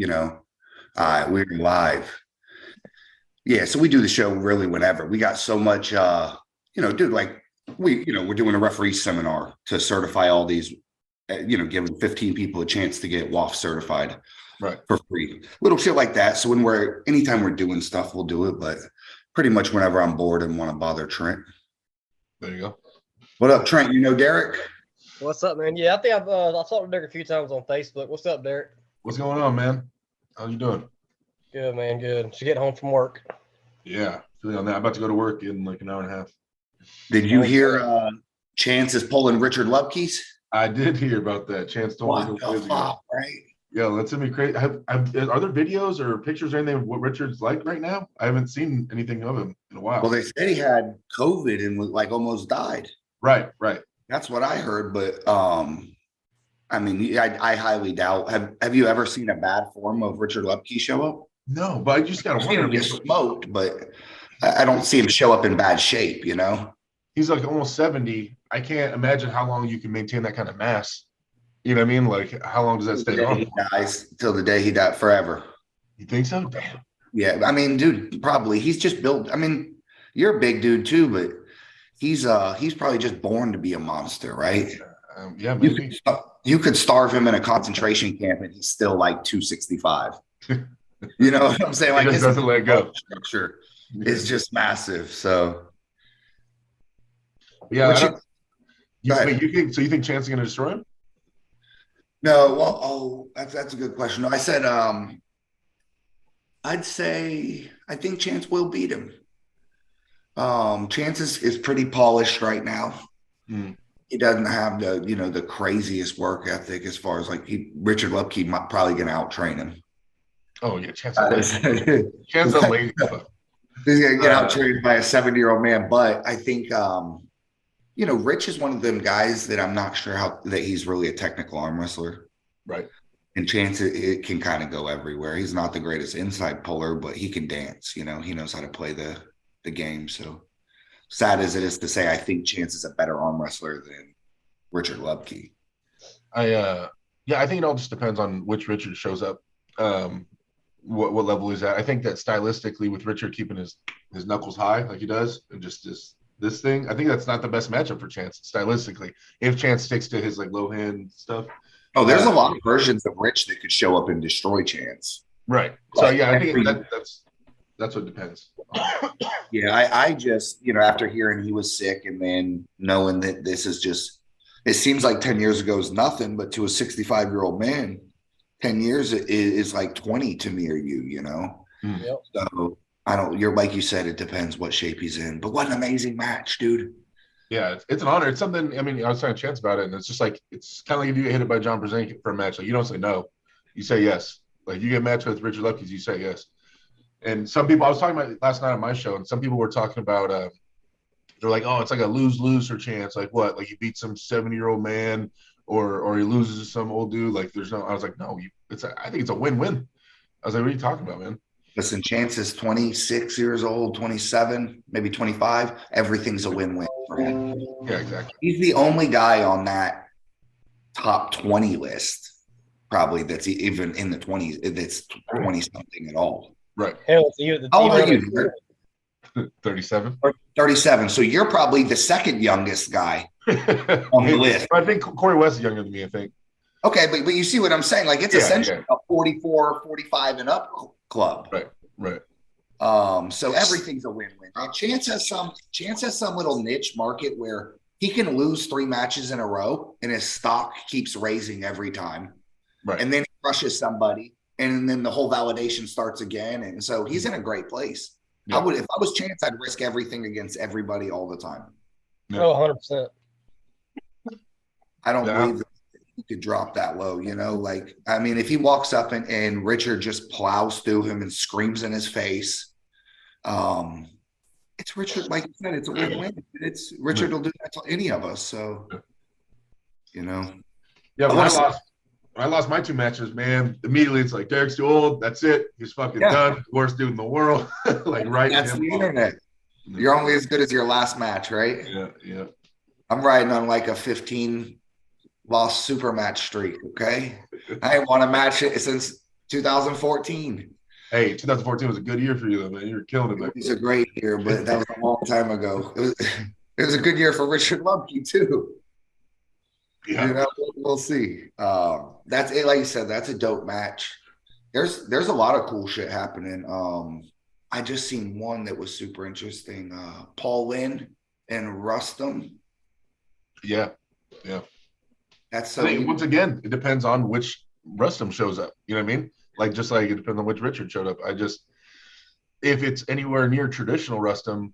you know, we're live. Yeah, so we do the show really whenever. We got so much, dude, like we're doing a referee seminar to certify all these, giving 15 people a chance to get WAF certified right for free. Little shit like that. So anytime we're doing stuff, we'll do it. But pretty much whenever I'm bored and want to bother Trent. There you go. What up, Trent? You know Derek? What's up, man? Yeah, I think I've talked to Derek a few times on Facebook. What's up, Derek? What's going on, man? How you doing? Good, man. Good. Just getting home from work. Yeah, feeling on that. I'm about to go to work in like an hour and a half. Did you hear Chance is pulling Richard Lupke's? I did hear about that. Chance told me. What the fuck, right? Yeah, that's gonna be crazy. Are there videos or pictures or anything of what Richard's like right now? I haven't seen anything of him in a while. Well, they said he had COVID and was like almost died. Right. That's what I heard, but I mean, I highly doubt. Have you ever seen a bad form of Richard Lupke show up? No, but I just gotta wonder. He gets smoked, but I don't see him show up in bad shape. He's like almost 70. I can't imagine how long you can maintain that kind of mass. You know what I mean? Like, how long does that stay on? He dies till the day he died, forever. You think so? Damn. Yeah, I mean, dude, probably he's just built. I mean, you're a big dude too, but he's probably just born to be a monster, right? Yeah, maybe. You could starve him in a concentration camp and he's still like 265. You know what I'm saying? Like, he doesn't let go. Structure is just massive. So, yeah. You think Chance is going to destroy him? No. Well, that's a good question. No, I said I'd say I think Chance will beat him. Chance is pretty polished right now. He doesn't have the craziest work ethic as far as like Richard Lupke might probably gonna out train him. Oh yeah, Chance is lazy. He's gonna get out trained by a 70-year-old man. But I think Rich is one of them guys that I'm not sure that he's really a technical arm wrestler. Right. And Chance it can kind of go everywhere. He's not the greatest inside puller, but he can dance. He knows how to play the game. So sad as it is to say, I think Chance is a better arm wrestler than Richard Lupke. I think it all just depends on which Richard shows up, what level he's at. I think that stylistically, with Richard keeping his knuckles high like he does, and just this thing, I think that's not the best matchup for Chance stylistically. If Chance sticks to his like low hand stuff. Oh, there's a lot of versions of Rich that could show up and destroy Chance. Right. So yeah, I think that's what depends. Yeah, I just, after hearing he was sick and then knowing that this is just, it seems like 10 years ago is nothing, but to a 65-year-old man, 10 years is like 20 to me or you. Yep. So you're like you said, it depends what shape he's in. But what an amazing match, dude. Yeah, it's an honor. It's something, I mean, I was talking to Chance about it, and it's just like, it's kind of like if you get hit by John Brzezinski for a match, like you don't say no, you say yes. Like you get matched with Richard Lupke, you say yes. And some people, I was talking about last night on my show, and some people were talking about, they're like, oh, it's like a lose-lose for Chance. Like what? Like he beats some 70-year-old man or he loses to some old dude. Like there's no, I was like, no, I think it's a win-win. I was like, what are you talking about, man? Listen, Chance is 26 years old, 27, maybe 25. Everything's a win-win for him. Yeah, exactly. He's the only guy on that top 20 list, probably, that's even in the 20s, that's 20-something at all. Right. Hell, How old are you? 37. 37. So you're probably the second youngest guy on the list. I think Corey West is younger than me, I think. Okay, but you see what I'm saying? Like it's essentially a 44, 45 and up club. Right. So everything's a win-win. And Chance has some little niche market where he can lose 3 matches in a row and his stock keeps raising every time. Right. And then he crushes somebody and then the whole validation starts again. And so he's in a great place. Yeah. If I was Chance, I'd risk everything against everybody all the time. Yeah. Oh, 100%. I don't believe that he could drop that low, like, I mean, if he walks up and Richard just plows through him and screams in his face, it's Richard, like you said, it's a win-win. It's Richard will do that to any of us. So, Yeah, when I lost my 2 matches, man, immediately it's like, Derek's too old. That's it. He's fucking done. Worst dude in the world. Like, right. That's the internet. You're only as good as your last match, right? Yeah. I'm riding on like a 15 lost super match streak. Okay. I ain't won a match since 2014. Hey, 2014 was a good year for you, though, man. You were killing it back It was then. a great year, but that was a long time ago. It was a good year for Richard Lumpke too. Yeah. We'll see. That's it. Like you said, that's a dope match. There's a lot of cool shit happening. I just seen one that was super interesting. Paul Lynn and Rustum. Yeah. Yeah. That's I so think once again, it depends on which Rustum shows up. You know what I mean? Like just like it depends on which Richard showed up. If it's anywhere near traditional Rustum,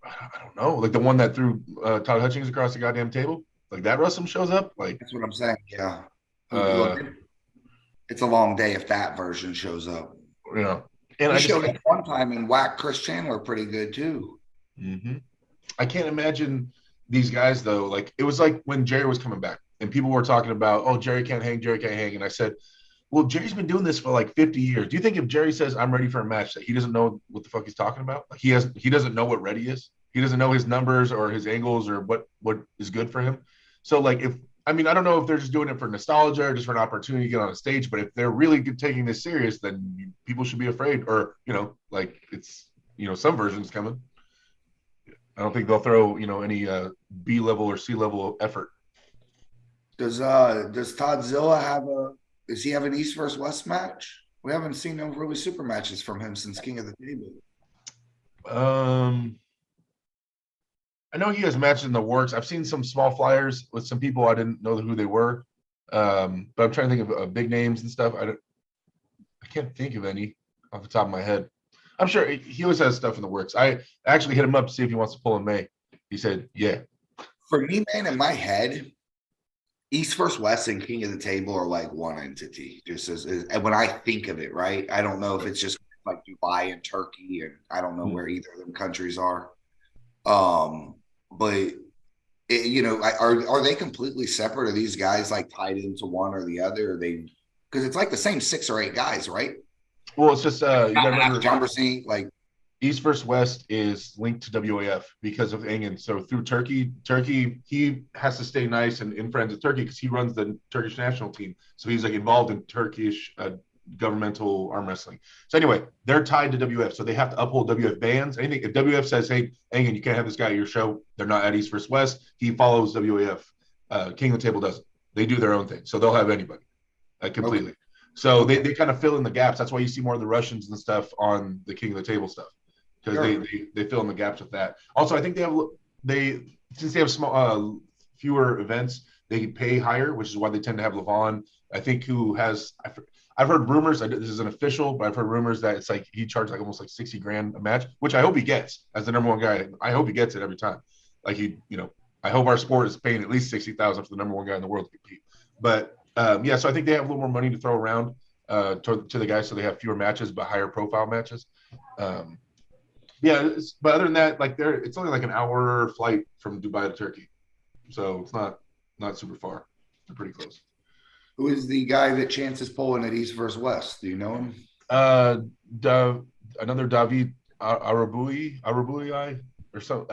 I don't know. Like the one that threw Todd Hutchings across the goddamn table, like that Rustum shows up. Like, that's what I'm saying. Yeah. uh, It's a long day if that version shows up. you know, and He I just showed up one time and whacked Chris Chandler pretty good too. mm-hmm. I can't imagine these guys though. Like it was like when Jerry was coming back and people were talking about, oh, Jerry can't hang, Jerry can't hang, and I said, well, Jerry's been doing this for like 50 years. Do you think if Jerry says I'm ready for a match that he doesn't know what the fuck he's talking about? Like he doesn't know what ready is. He doesn't know his numbers or his angles or what is good for him. So like I don't know if they're just doing it for nostalgia or just for an opportunity to get on a stage, but if they're really taking this serious, then people should be afraid or, like it's, some versions coming. I don't think they'll throw, any B level or C level effort. Does Todd Zilla does he have an East versus West match? We haven't seen no really super matches from him since King of the Table. I know he has matches in the works. I've seen some small flyers with some people I didn't know who they were. But I'm trying to think of big names and stuff. I can't think of any off the top of my head. I'm sure he always has stuff in the works. I actually hit him up to see if he wants to pull in May. He said, yeah. For me, man, in my head, East versus West and King of the Table are like one entity. Just as when I think of it, right? I don't know if it's just like Dubai and Turkey, and I don't know where either of them countries are. But are they completely separate? Are these guys like tied into one or the other? Are they, because it's like the same 6 or 8 guys, right? Well, it's just you gotta remember John Bracine, like East versus West is linked to WAF because of Engen. So through Turkey, he has to stay nice and in friends with Turkey because he runs the Turkish national team. So he's like involved in Turkish governmental arm wrestling. So anyway, they're tied to WF. So they have to uphold WF bans. Anything if WF says, hey, Engen, you can't have this guy at your show, they're not at East versus West. He follows WAF. King of the Table doesn't. They do their own thing. So they'll have anybody completely. Okay. So they kind of fill in the gaps. That's why you see more of the Russians and stuff on the King of the Table stuff. Because they fill in the gaps with that. Also, I think since they have small fewer events, they pay higher, which is why they tend to have Levon. I think I've heard rumors. This isn't official, but I've heard rumors that it's like he charged like almost like $60,000 a match, which I hope he gets as the number one guy. I hope he gets it every time. Like I hope our sport is paying at least $60,000 for the number one guy in the world to compete. But so I think they have a little more money to throw around to the guys, so they have fewer matches but higher profile matches. But other than that, like it's only like an hour flight from Dubai to Turkey, so it's not super far. They're pretty close. Who is the guy that Chance is pulling at East versus West? Do you know him? Another David Arabui or so.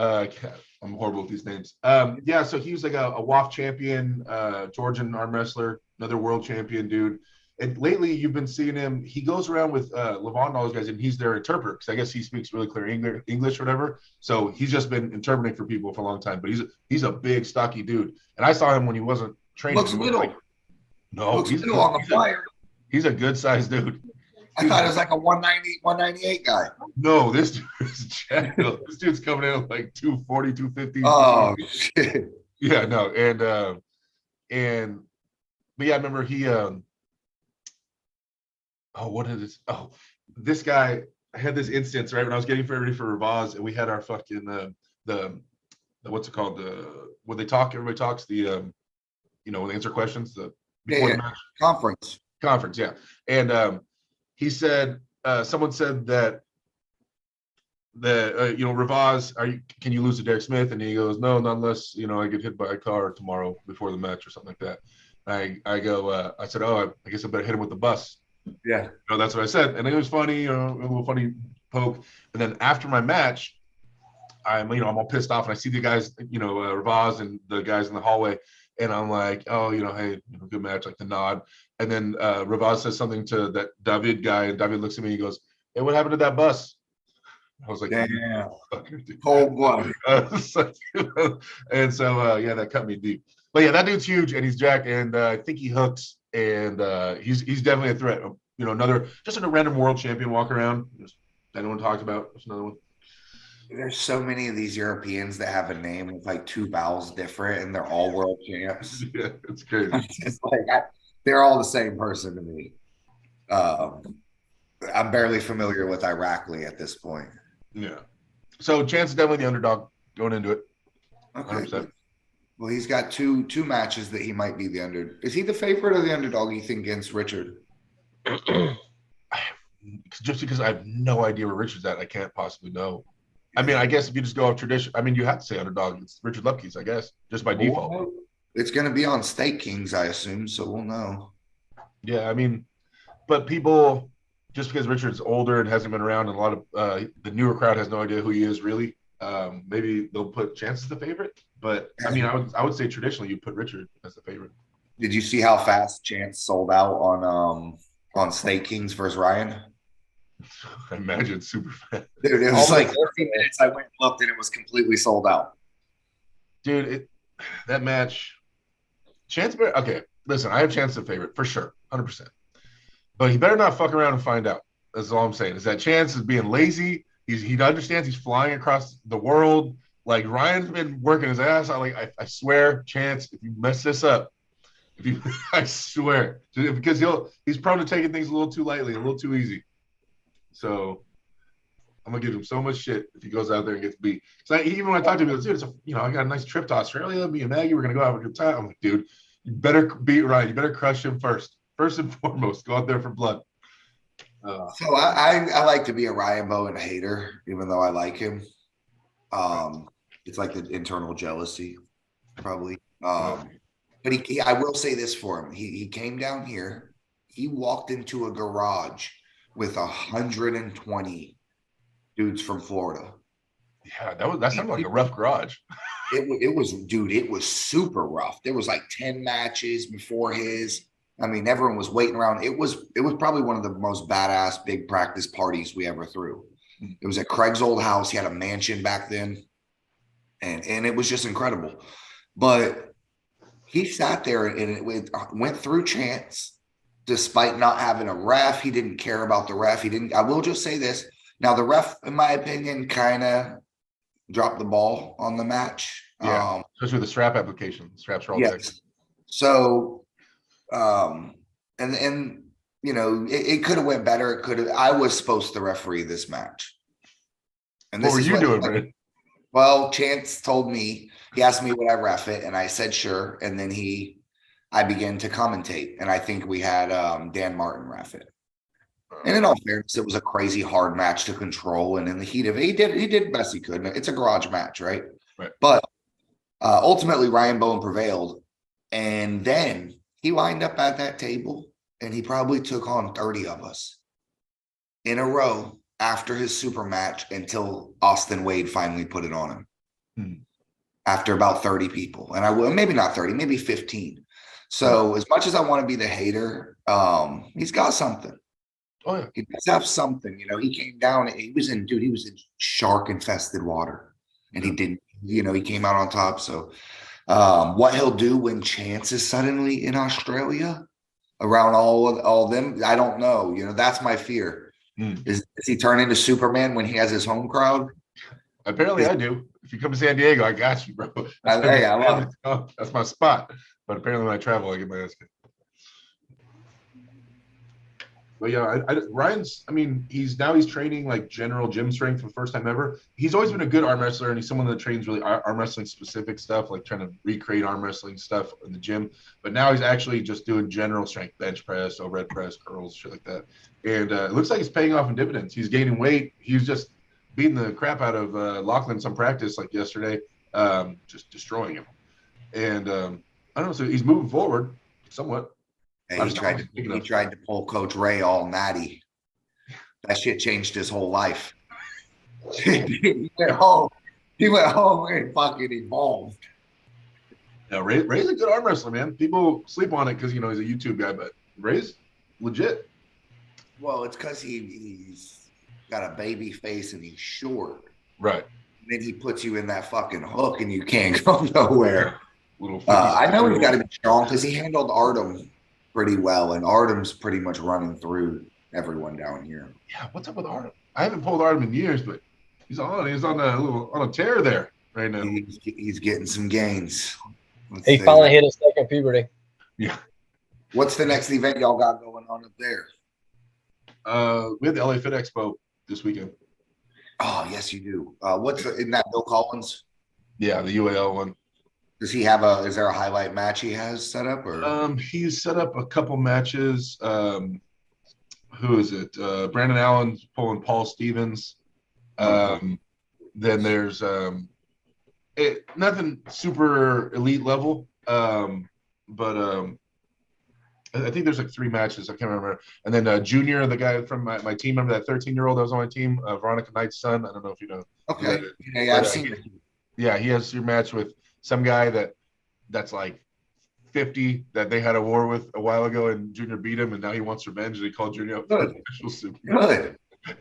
I'm horrible with these names. So he was like a WAF champion, Georgian arm wrestler, another world champion dude. And lately, you've been seeing him. He goes around with Levon and all those guys, and he's their interpreter because I guess he speaks really clear English or whatever. So he's just been interpreting for people for a long time. But he's a big, stocky dude. And I saw him when he wasn't training. Looks little. He's little on the flyer. He's a good sized dude. I thought it was like a 190, 198 guy. No, this dude is jacked. This dude's coming in at like 240, 250. Oh shit. Yeah, no, but yeah, I remember he what is this? Oh, this guy had this instance right when I was getting ready for Ravaz, and we had our fucking the what's it called, when they talk, everybody talks, when they answer questions, the match conference, yeah. And he said someone said that Ravaz, can you lose to Derek Smith? And he goes, no, not unless I get hit by a car tomorrow before the match or something like that. And I said, oh, I guess I better hit him with the bus. Yeah, that's what I said, and it was funny, a little funny poke. And then after my match, I'm all pissed off, and I see the guys, Ravaz and the guys in the hallway, And I'm like, oh, hey, good match, like the nod. And then Ravaz says something to that David guy, and David looks at me and he goes, hey, what happened to that bus? I was like, damn, cold blooded. And so, yeah, that cut me deep. But yeah, that dude's huge and he's jacked, and I think he hooks, and he's definitely a threat. Another just a random world champion walk around. Anyone talked about? There's another one. There's so many of these Europeans that have a name with like two vowels different, and they're all world champs. Yeah, it's crazy. It's like they're all the same person to me. I'm barely familiar with Irakli at this point. Yeah. So Chance is definitely the underdog going into it. Okay. 100%. Well, he's got two matches that he might be the under. Is he the favorite or the underdog, you think, against Richard? Just because I have no idea where Richard's at, I can't possibly know. I mean, I guess if you just go off tradition, I mean, you have to say underdog. It's Richard Lupke's, I guess, just by default. It's going to be on Steak Kings, I assume, so we'll know. Yeah, I mean, but people, just because Richard's older and hasn't been around, and a lot of the newer crowd has no idea who he is really, maybe they'll put Chance as the favorite. But I mean, I would say traditionally you put Richard as the favorite. Did you see how fast Chance sold out on Steak Kings versus Ryan? I imagine it's super fast. Dude, it was like 30 minutes. I went and looked, and it was completely sold out. Dude, that match, Chance. Okay, listen, I have Chance the favorite for sure, 100%. But he better not fuck around and find out. That's all I'm saying. Is that Chance is being lazy. He understands he's flying across the world. Like Ryan's been working his ass out. Like I swear, Chance, if you mess this up, I swear, because he's prone to taking things a little too lightly, a little too easy. So I'm gonna give him so much shit if he goes out there and gets beat. So even when I talked to him, he goes, dude, I got a nice trip to Australia. Me and Maggie, we're gonna go have a good time. I'm like, dude, you better beat Ryan. You better crush him first and foremost. Go out there for blood. So I like to be a Ryan Bowen hater, even though I like him. It's like the internal jealousy, probably. But I will say this for him: he came down here. He walked into a garage with 120 dudes from Florida. Yeah, that sounded like a rough garage. It was, dude, it was super rough. There was like 10 matches before his. I mean, everyone was waiting around. It was probably one of the most badass big practice parties we ever threw. It was at Craig's old house. He had a mansion back then. And it was just incredible. But he sat there and it went through Chance. Despite not having a ref, he didn't care about the ref. I will just say this. Now, the ref, in my opinion, kind of dropped the ball on the match. Yeah, especially with the strap application. Straps are all yes. So, and it could have went better. It could have. I was supposed to referee this match. And what were you doing, man? Well, Chance told me, he asked me would I ref it, and I said sure. And then I began to commentate, and I think we had Dan Martin ref it. And in all fairness, it was a crazy hard match to control, and in the heat of it, he did best he could. It's a garage match, right? Right. But ultimately, Ryan Bowen prevailed, and then he lined up at that table, and he probably took on 30 of us in a row after his super match until Austin Wade finally put it on him. After about 30 people, and maybe not 30, maybe 15. So as much as I want to be the hater, he's got something. Oh yeah, he does have something. He came down. He was in shark infested water, and he didn't. He came out on top. So what he'll do when Chance is suddenly in Australia around all of them, I don't know. That's my fear. Does he turn into Superman when he has his home crowd? Apparently, I do. If you come to San Diego, I got you, bro. That's my spot. But apparently, when I travel, I get my ass kicked. But yeah, Ryan's. I mean, he's training like general gym strength for the first time ever. He's always been a good arm wrestler, and he's someone that trains really arm wrestling specific stuff, like trying to recreate arm wrestling stuff in the gym. But now he's actually just doing general strength, bench press, overhead press, curls, shit like that. And it looks like it's paying off in dividends. He's gaining weight. He's just beating the crap out of Lachlan in some practice like yesterday, just destroying him. And I don't know. So he's moving forward somewhat. Hey, he tried to pull Coach Ray all natty. That shit changed his whole life. He went home and fucking evolved. Yeah, Ray's a good arm wrestler, man. People sleep on it because he's a YouTube guy, but Ray's legit. Well, it's because he's got a baby face and he's short. Right. And then he puts you in that fucking hook and you can't go nowhere. I know he's got to be strong because he handled Artem pretty well, and Artem's pretty much running through everyone down here. Yeah, what's up with Artem? I haven't pulled Artem in years, but he's on a tear there right now. He's getting some gains. He finally hit his second puberty. Yeah. What's the next event y'all got going on up there? We have the LA Fit Expo this weekend. Oh, yes, you do. Isn't that Bill Collins? Yeah, the UAL one. Does he is there a highlight match he has set up? Or he's set up a couple matches. Who is it? Brandon Allen's pulling Paul Stevens. Then there's nothing super elite level. But I think there's like 3 matches. I can't remember. And then Junior, the guy from my team, remember that 13-year-old that was on my team, Veronica Knight's son. I don't know if you know. Okay. Yeah, I've seen it. Yeah, he has your match with some guy that's like 50 that they had a war with a while ago, and Junior beat him, and now he wants revenge, and he called Junior up. Good.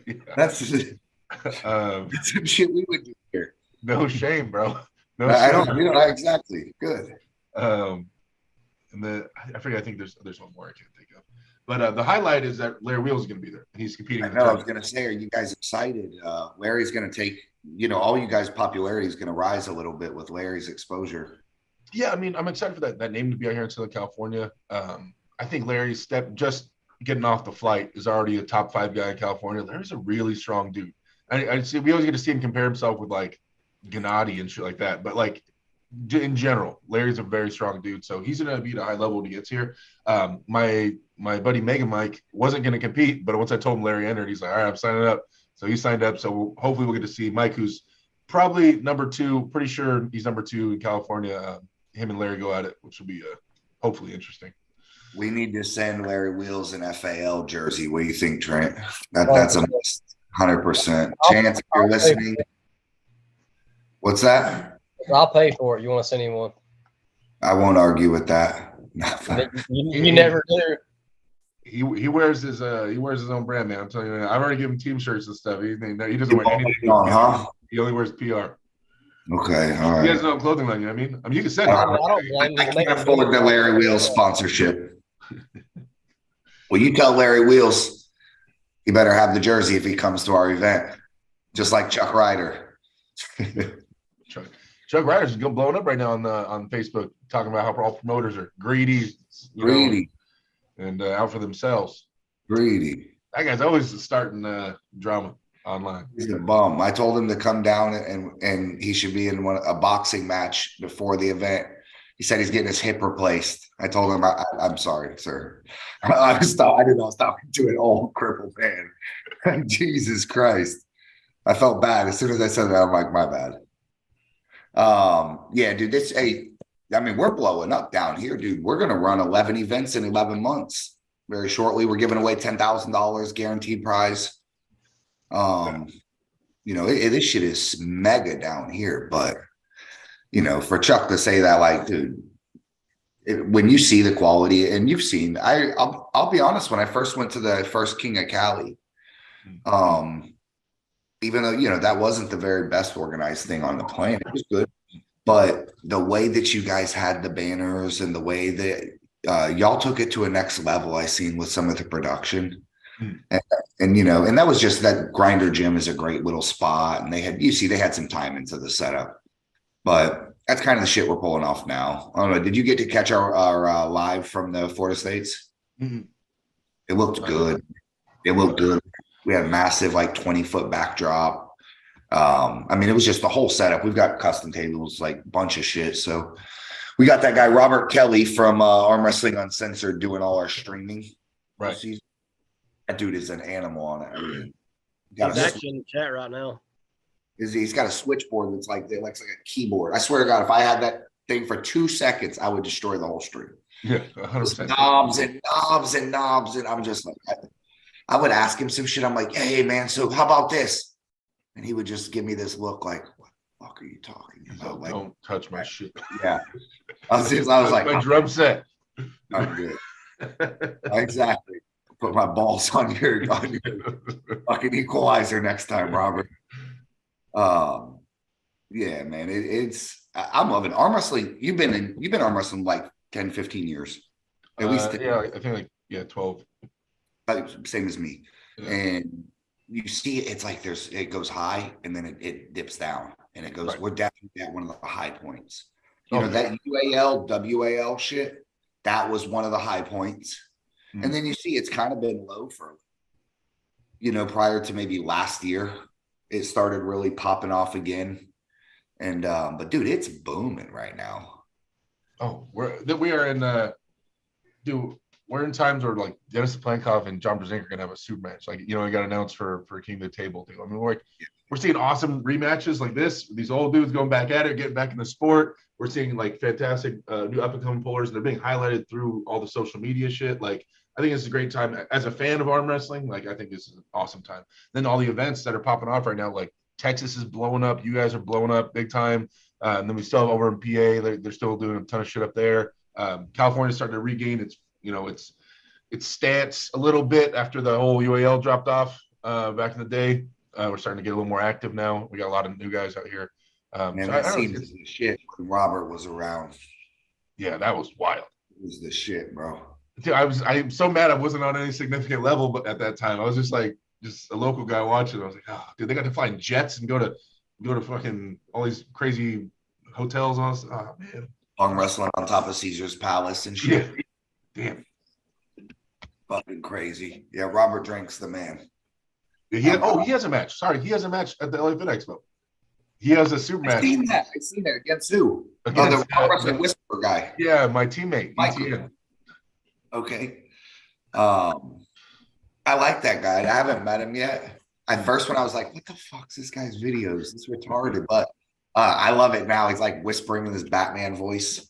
Yeah. That's some shit we would do here. No shame, bro. No I shame. don't. Exactly. Good. And then I forget. I think there's one more I can't think of. But the highlight is that Larry Wheels is going to be there. He's competing. I know. I was going to say, are you guys excited? Larry's going to take. All you guys' popularity is going to rise a little bit with Larry's exposure. Yeah, I mean, I'm excited for that name to be out here in Southern California. I think Larry's just getting off the flight is already a top 5 guy in California. Larry's a really strong dude. I see. We always get to see him compare himself with like Gennady and shit like that. But like in general, Larry's a very strong dude. So he's going to be at a high level when he gets here. My buddy Mega Mike wasn't going to compete, but once I told him Larry entered, he's like, all right, I'm signing up. So he signed up. So hopefully we'll get to see Mike, who's probably number 2. Pretty sure he's number 2 in California. Him and Larry go at it, which will be hopefully interesting. We need to send Larry Wheels an FAL jersey. What do you think, Trent? That's a 100% chance. If you're listening, what's that? I'll pay for it. You want to send him one? I won't argue with that. You never do. He wears his own brand, man. I'm telling you, I've already given him team shirts and stuff. He doesn't wear anything. He only wears PR. Okay, all right. He has no clothing line. I mean, you can send it. I don't blame I can't afford the Larry Wheels sponsorship. Well, you tell Larry Wheels he better have the jersey if he comes to our event, just like Chuck Ryder. Chuck Ryder's blowing up right now on Facebook, talking about how all promoters are greedy, and out for themselves. Greedy. That guy's always starting drama online. He's a bum. I told him to come down and he should be in a boxing match before the event. He said he's getting his hip replaced. I told him, I'm sorry, sir. I didn't know I was talking to an old crippled man. Jesus Christ. I felt bad. As soon as I said that, I'm like, my bad. Yeah, dude, we're blowing up down here, dude. We're going to run 11 events in 11 months. Very shortly, we're giving away $10,000 guaranteed prize. This shit is mega down here, but for Chuck to say that, like, dude, when you see the quality, and you've seen, I'll be honest, when I first went to the first King of Cali, even though that wasn't the very best organized thing on the planet, it was good, but the way that you guys had the banners and the way that y'all took it to a next level, I seen with some of the production. And that was just that Grinder Gym is a great little spot, and they had some time into the setup, but that's kind of the shit we're pulling off now. I don't know. Did you get to catch our live from the Florida States? Mm-hmm. It looked good. We had a massive 20-foot backdrop. It was just the whole setup. We've got custom tables, bunch of shit. So we got that guy Robert Kelly from Arm Wrestling Uncensored doing all our streaming. Right. That dude is an animal on it. He's actually in the chat right now. He's got a switchboard that's like a keyboard. I swear to God, if I had that thing for 2 seconds, I would destroy the whole stream. Yeah, 100%. Knobs and knobs and knobs, and I'm just like, I would ask him some shit. I'm like, hey man, so how about this? And he would just give me this look like, fuck are you talking He's about? like, don't touch my shit. Yeah. I was like, my drum set. I'm good. Exactly. Put my balls on your fucking equalizer next time, Robert. Yeah, man. I'm loving arm wrestling. You've been arm wrestling like 10, 15 years. At least Yeah, I think like 12. Same as me. Yeah. And you see it's like it goes high and then it dips down and it goes, Right. we're definitely at one of the high points. Yeah. That UAL, WAL shit, that was one of the high points. Mm. And then you see it's kind of been low for, prior to maybe last year. It started really popping off again. And but dude, it's booming right now. Oh, we're in times where like Dennis Plankov and John Brzezinski are gonna have a super match. Like, we got announced for King of the Table thing. I mean, we're seeing awesome rematches like this. These old dudes going back at it, getting back in the sport. We're seeing like fantastic new up and coming pullers, and they're being highlighted through all the social media shit. Like, I think it's a great time as a fan of arm wrestling. Like, I think this is an awesome time. Then all the events that are popping off right now, like Texas is blowing up. You guys are blowing up big time. And then we still have over in PA. They're still doing a ton of shit up there. California's starting to regain its stance a little bit after the whole UAL dropped off back in the day. We're starting to get a little more active now. We got a lot of new guys out here. That seems the shit when Robert was around. Yeah, that was wild. It was the shit, bro. Dude, I'm so mad I wasn't on any significant level, but at that time I was just a local guy watching. I was like, oh, dude, they got to fly in jets and go to fucking all these crazy hotels on us. Oh man. Arm wrestling on top of Caesar's Palace and shit. Yeah. Damn. Fucking crazy. Yeah, Robert Drink's the man. He has a match. Sorry, he has a match at the LA Fit Expo. He has a super match. I've seen that. Against who? The wrestling whisperer guy. Yeah, my teammate. ETN. Okay. I like that guy. I haven't met him yet. At first, when I was like, what the fuck's this guy's videos? It's retarded. But I love it now. He's like whispering in his Batman voice.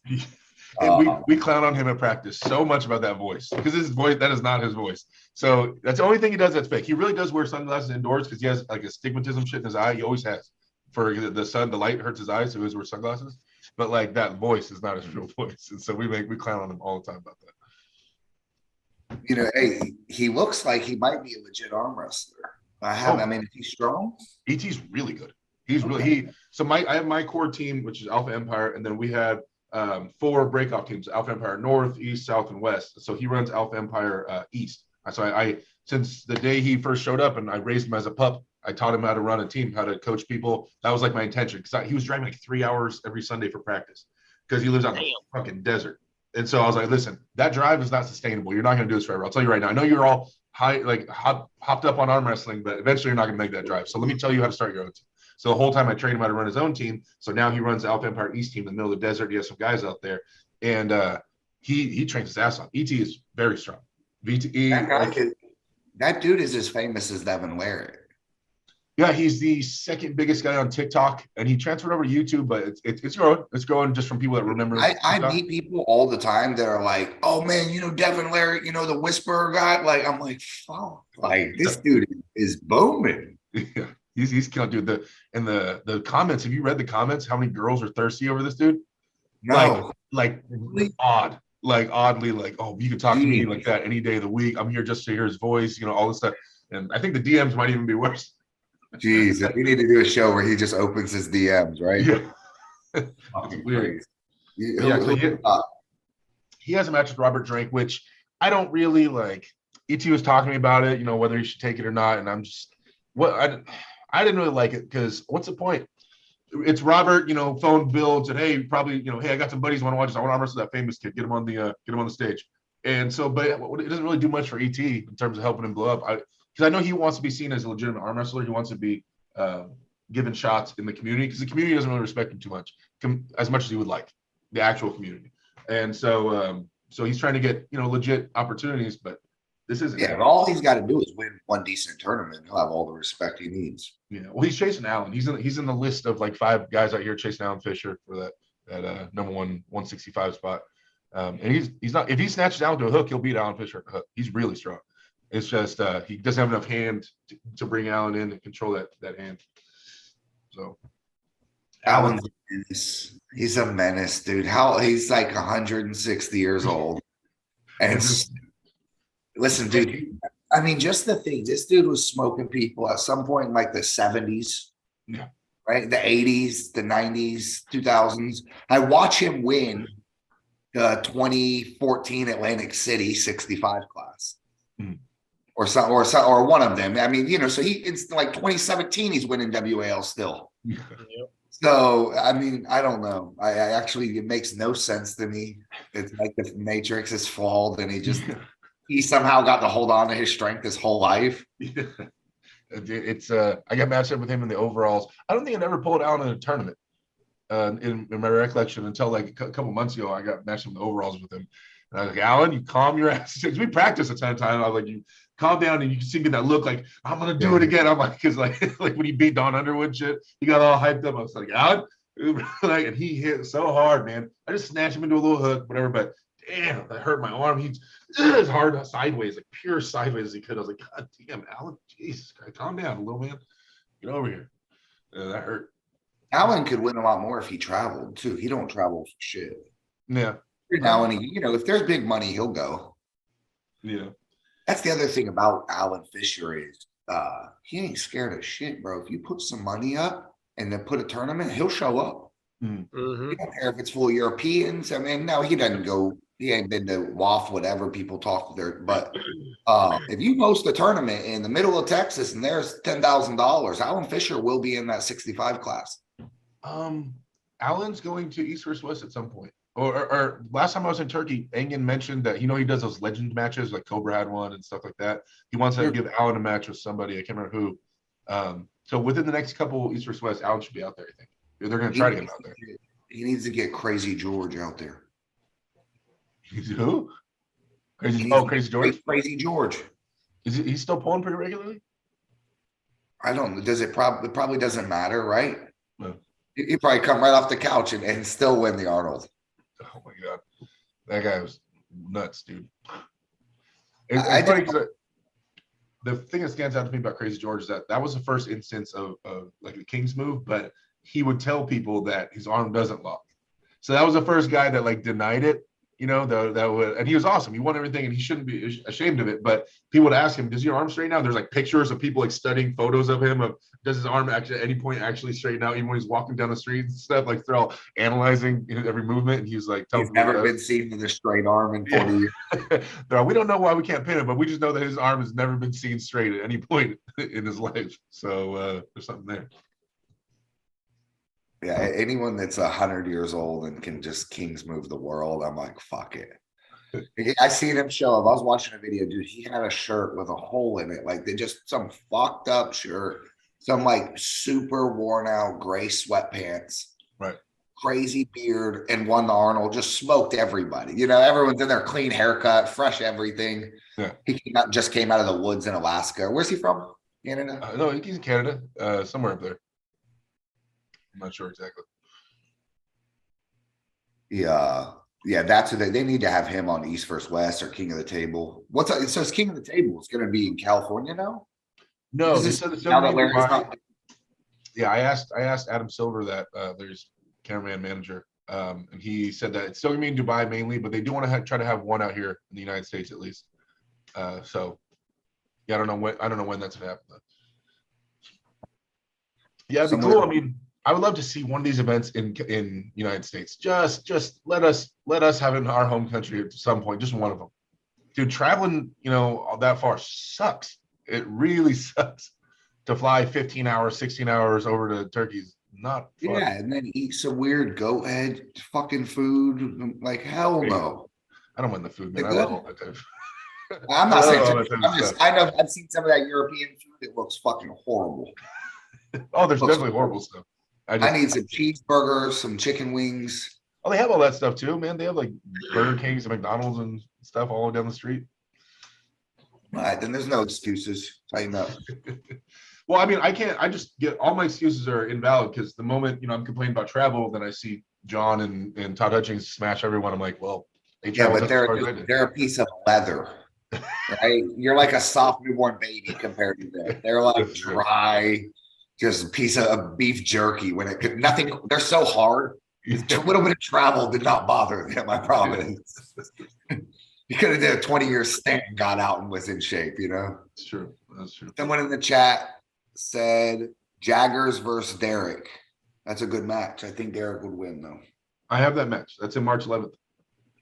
We clown on him in practice so much about that voice because his voice, that is not his voice. So that's the only thing he does that's fake. He really does wear sunglasses indoors because he has like astigmatism shit in his eye. He always has. For the sun, the light hurts his eyes, so he always wears sunglasses. But like that voice is not his real voice. And so we clown on him all the time about that. Hey, he looks like he might be a legit arm wrestler. I mean, is he strong? ET's really good. He's really I have my core team, which is Alpha Empire, and then we have 4 breakoff teams: Alpha Empire North, East, South, and West. So he runs Alpha Empire East. So I since the day he first showed up and I raised him as a pup, I taught him how to run a team, how to coach people. That was like my intention because he was driving like 3 hours every Sunday for practice because he lives out in the fucking desert. And so I was like, listen, that drive is not sustainable. You're not going to do this forever. I'll tell you right now. I know you're all hopped up on arm wrestling, but eventually you're not going to make that drive. So let me tell you how to start your own team. So the whole time I trained him how to run his own team. So now he runs Alpha Empire East team in the middle of the desert. He has some guys out there, and he trains his ass off. ET is very strong. VTE. That dude is as famous as Devin Larrett. Yeah, he's the second biggest guy on TikTok, and he transferred over to YouTube, but it's growing. It's growing just from people that remember. I meet people all the time that are like, "Oh man, Devin Larrett, the Whisperer guy." Like, I'm like, "Fuck!" Like this dude is booming. Yeah, he's killing, dude. The comments. Have you read the comments? How many girls are thirsty over this dude? No, like oddly, like, oh, you can talk to me like that any day of the week. I'm here just to hear his voice. All this stuff, and I think the DMs might even be worse. Jeez, we need to do a show where he just opens his DMs, right? Yeah. It's weird. He has a match with Robert Drake, which I don't really like. ET was talking to me about it, whether he should take it or not, and I'm just I didn't really like it because what's the point? It's Robert, phone builds and hey, probably, hey, I got some buddies want to watch this. I want to arm wrestle that famous kid. Get him on the stage. And so, but it doesn't really do much for ET in terms of helping him blow up. Because I know he wants to be seen as a legitimate arm wrestler. He wants to be given shots in the community because the community doesn't really respect him too much, as much as he would like, the actual community. And so he's trying to get, legit opportunities, but this isn't. Yeah, all he's got to do is win one decent tournament. He'll have all the respect he needs. Yeah, well, he's chasing Allen. He's in the list of like 5 guys out here chasing Alan Fisher for that number 165 spot. And he's not. If he snatches Allen to a hook, he'll beat Alan Fisher at the hook. He's really strong. It's just he doesn't have enough hand to bring Allen in and control that hand. So Allen's a menace. He's a menace, dude. He's like 160 years old. And listen, dude, I mean, just the thing, this dude was smoking people at some point in like the 70s, Yeah. right? The 80s, the 90s, 2000s. I watch him win the 2014 Atlantic City 65 class. Or one of them. I mean, so it's like 2017, he's winning WAL still. Yep. So, I mean, I don't know. I actually, it makes no sense to me. It's like the Matrix is flawed and he somehow got to hold on to his strength his whole life. It's I got matched up with him in the overalls. I don't think I ever pulled out in a tournament in my recollection until like a couple months ago. I got matched up in the overalls with him. And I was like, Alan, you calm your ass. We practiced a ton of time. I was like, you calm down, and you can see me that look like I'm gonna do it again. I'm like, because like when he beat Don Underwood shit, he got all hyped up. I was like, Alan, like, and he hit so hard, man. I just snatched him into a little hook, whatever. But damn, that hurt my arm. He's as hard sideways, like pure sideways as he could. I was like, God damn, Alan, Jesus Christ, calm down, little man. Get over here. That hurt. Alan could win a lot more if he traveled too. He don't travel for shit. Yeah. Now, and if there's big money, he'll go. Yeah. That's the other thing about Alan Fisher is he ain't scared of shit, bro. If you put some money up and then put a tournament, he'll show up. Mm-hmm. He don't care if it's full of Europeans. I mean, no, he doesn't go. He ain't been to WAF, whatever people talk there. But if you host a tournament in the middle of Texas and there's $10,000, Alan Fisher will be in that 65 class. Alan's going to East vs. West at some point. Or last time I was in Turkey, Engin mentioned that he does those legend matches, like Cobra had one and stuff like that. He wants to give Alan a match with somebody. I can't remember who. So within the next couple East vs. West, Alan should be out there, I think. They're going to try to get him out there. He needs to get Crazy George out there. Who? Crazy George? Crazy George. Is he still pulling pretty regularly? I don't know. Does it probably doesn't matter, right? No. He probably come right off the couch and still win the Arnold. Oh my God. That guy was nuts, dude. It's funny because the thing that stands out to me about Crazy George is that was the first instance of like a King's move, but he would tell people that his arm doesn't lock. So that was the first guy that like denied it, and he was awesome. He won everything and he shouldn't be ashamed of it. But people would ask him, does your arm straighten out? There's like pictures of people like studying photos of him of does his arm actually at any point actually straighten out, even when he's walking down the street and stuff, like they're all analyzing every movement. And he's like, he's never been seen with a straight arm in 40 years. We don't know why we can't pin him, but we just know that his arm has never been seen straight at any point in his life. So there's something there. Yeah, anyone that's 100 years old and can just Kings move the world, I'm like, fuck it. I seen him show up. I was watching a video, dude. He had a shirt with a hole in it, like they just some fucked up shirt, some like super worn out gray sweatpants, right? Crazy beard, and won the Arnold. Just smoked everybody. Everyone's in their clean haircut, fresh everything. Yeah, he just came out of the woods in Alaska. Where's he from? Canada? No, he's in Canada, somewhere up there. I'm not sure exactly. Yeah, that's who they need to have him on East vs. West or King of the Table. So it's King of the Table. It's going to be in California now. No, yeah, I asked Adam Silver that there's cameraman manager, and he said that it's still going to be in Dubai mainly, but they do want to try to have one out here in the United States at least. So yeah, I don't know when that's going to happen. Though. Yeah, it'd be cool. I mean, I would love to see one of these events in United States. Just let us have it in our home country at some point. Just one of them. Dude, traveling, that far sucks. It really sucks to fly 15 hours, 16 hours over to Turkey. Is not fun. Yeah, and then eat some weird goat head fucking food. Like, hell no. I don't want the food, man. I love all that type. I'm not saying I know I've seen some of that European food. It looks fucking horrible. Oh, there's definitely horrible stuff. I need some cheeseburgers, some chicken wings. Oh, they have all that stuff too, man. They have like Burger Kings and McDonald's and stuff all down the street. All right, then there's no excuses. Tighten up. Well, I mean, I just get all my excuses are invalid because the moment I'm complaining about travel, then I see John and Todd Hutchings smash everyone. I'm like, well, but they're a piece of leather. Right? You're like a soft newborn baby compared to them. They're like dry, just a piece of beef jerky when it could nothing. They're so hard. A little bit of travel did not bother them. I promise. You could have did a 20-year stint and got out and was in shape. That's true. That's true. Someone in the chat said Jaggers versus Derek. That's a good match. I think Derek would win though. I have that match. That's in March 11th.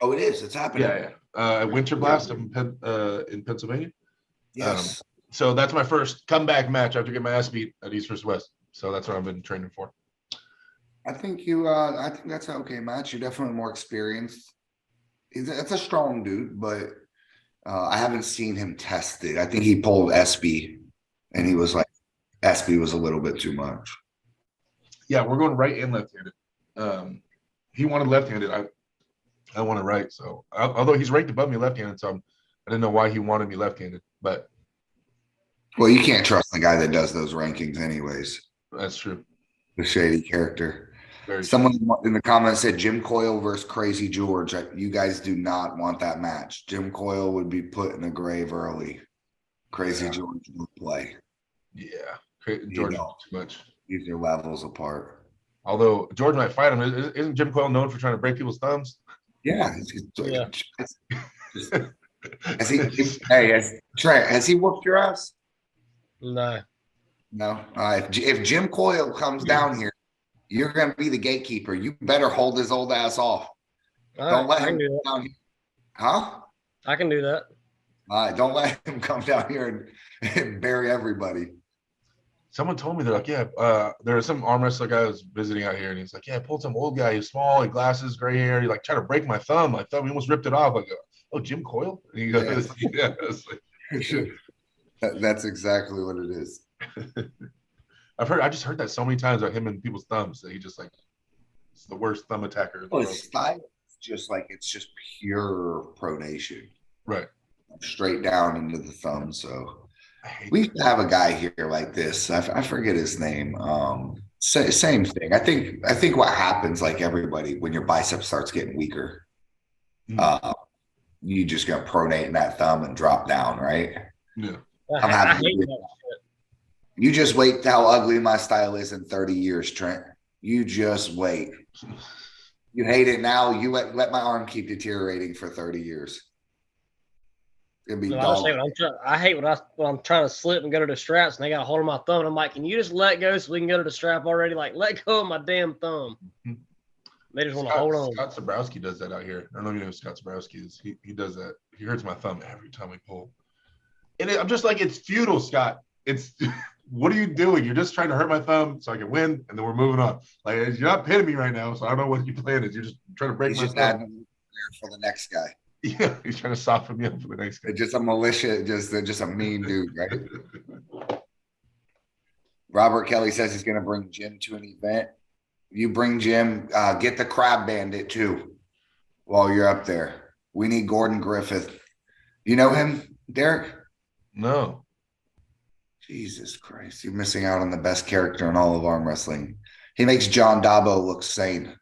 Oh, it is. It's happening. Yeah. Winter Blast in Pennsylvania. Yes. So that's my first comeback match after getting my ass beat at East vs. West. So that's what I've been training for. I think I think that's an okay match. You're definitely more experienced. It's a strong dude, but I haven't seen him tested. I think he pulled SB, and he was like, SB was a little bit too much. Yeah, we're going right and left-handed. He wanted left-handed. I wanted right. So although he's ranked above me left-handed, so I didn't know why he wanted me left-handed. But well, you can't trust the guy that does those rankings, anyways. That's true. The shady character. Someone in the comments said Jim Coyle versus Crazy George. You guys do not want that match. Jim Coyle would be put in the grave early. Crazy George would play. Yeah, George too much. These are levels apart. Although George might fight him, isn't Jim Coyle known for trying to break people's thumbs? Yeah. Has he whooped your ass? No. No. If Jim Coyle comes down here, you're going to be the gatekeeper. You better hold his old ass off. Don't let him come down here. Huh? I can do that. Don't let him come down here and bury everybody. Someone told me, they're like, there was some arm wrestler guy who was visiting out here, and he's like, I pulled some old guy. He's small, he had glasses, gray hair. He like tried to break my thumb. My thumb, he almost ripped it off. I go, oh, Jim Coyle? And he goes, yeah. That's exactly what it is. I just heard that so many times about him and people's thumbs that he just like, it's the worst thumb attacker in the world. His style is it's just pure pronation. Right. Straight down into the thumb. So we used to have a guy here like this. I forget his name. Same thing. I think what happens, like everybody, when your bicep starts getting weaker, you just gonna pronate in that thumb and drop down, right? Yeah. I'm happy. You just wait how ugly my style is in 30 years, Trent. You just wait. You hate it now. You let my arm keep deteriorating for 30 years. It'll be I hate when I'm trying to slip and go to the straps and they got a hold of my thumb. And I'm like, can you just let go so we can go to the strap already? Like, let go of my damn thumb. They just want to hold on. Scott Zabrowski does that out here. I don't know if you know who Scott Zabrowski is. He does that. He hurts my thumb every time we pull. And I'm just like, it's futile, Scott. It's what are you doing? You're just trying to hurt my thumb so I can win, and then we're moving on. Like, you're not pinning me right now, so I don't know what your plan is. You're just trying to break my thumb. For the next guy. Yeah, he's trying to soften me up for the next guy. Just a militia, just a mean dude, right? Robert Kelly says he's going to bring Jim to an event. You bring Jim, get the Crab Bandit too while you're up there. We need Gordon Griffith. You know him, Derek? No. Jesus Christ. You're missing out on the best character in all of arm wrestling. He makes John Dabo look sane.